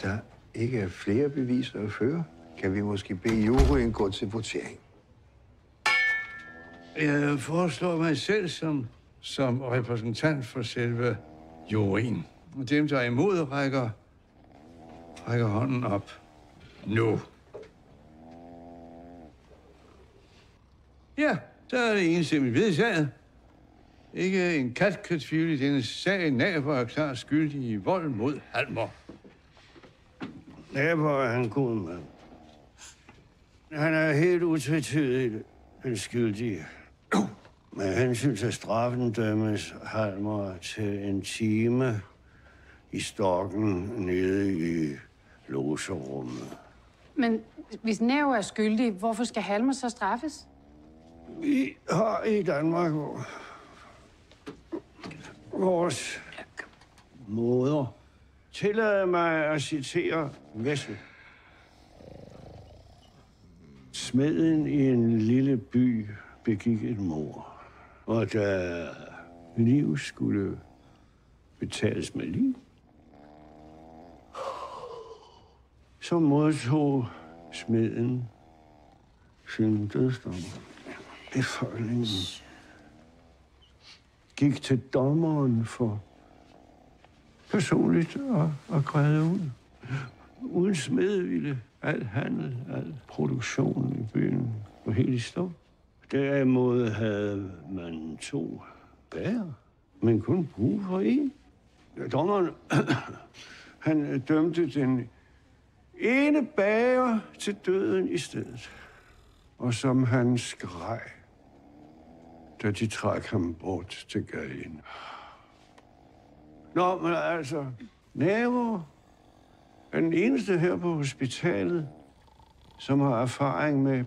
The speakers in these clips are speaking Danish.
der ikke er flere beviser at føre, kan vi måske bede juryen gå til votering. Jeg foreslår mig selv som repræsentant for selve juryen. Og dem, der er imod, rækker hånden op. Nu. Ja, så er det enstemmigt vedtaget. Ikke en kat kan tvivle i denne sag. Naber er klart skyldig i vold mod Halmer. Naber er en god mand. Han er helt utvetydigt den skyldige. Med hensyn til straffen dømmes Halmer til en time i stokken nede i logerummet. Men hvis Næv er skyldig, hvorfor skal Halmer så straffes? Vi har i Danmark vores måder. Tillad mig at citere Wessel. Smeden i en lille by begik et mord, og da liv skulle betales med liv, så modtog smeden sin dødsdom. Befolkningen gik til dommeren for personligt at græde ud. Uden smed ville al handel, al produktion i byen gå helt i stå. Derimod havde man 2 bager, men kun brug for én. Dommeren, han dømte den ene bager til døden i stedet. Og som han skreg, da de trak ham bort til gaden. Nå, men altså, Naber er den eneste her på hospitalet, som har erfaring med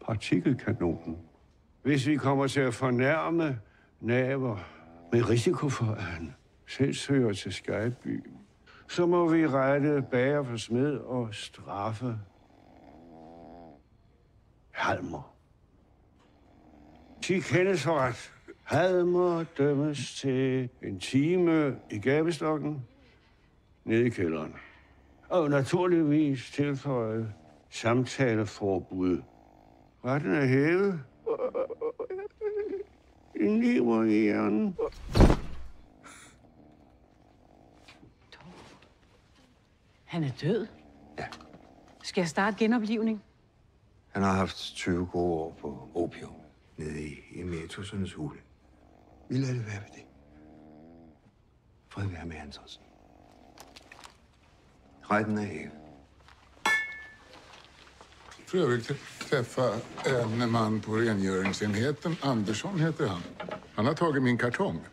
partikelkanonen. Hvis vi kommer til at fornærme Naber med risiko for, at han selv søger til Skejby, så må vi rette bager for smed og straffe Halmer. De kendes for ret. Halmer dømmes til en time i gabestokken nede i kælderen. Og naturligvis tilføjet samtaleforbud. Retten er hævet. En lever i hjernen. Han er død? Ja. Skal jeg starte genoplivning? Han har haft 20 gode år på opium nede i Emeritussernes hule. Vi lader det være ved det. Fred være med Antonsen. Retten är hävd. För övrigt träffa en man på rengöringsenheten. Andersson heter han. Han har tagit min kartong.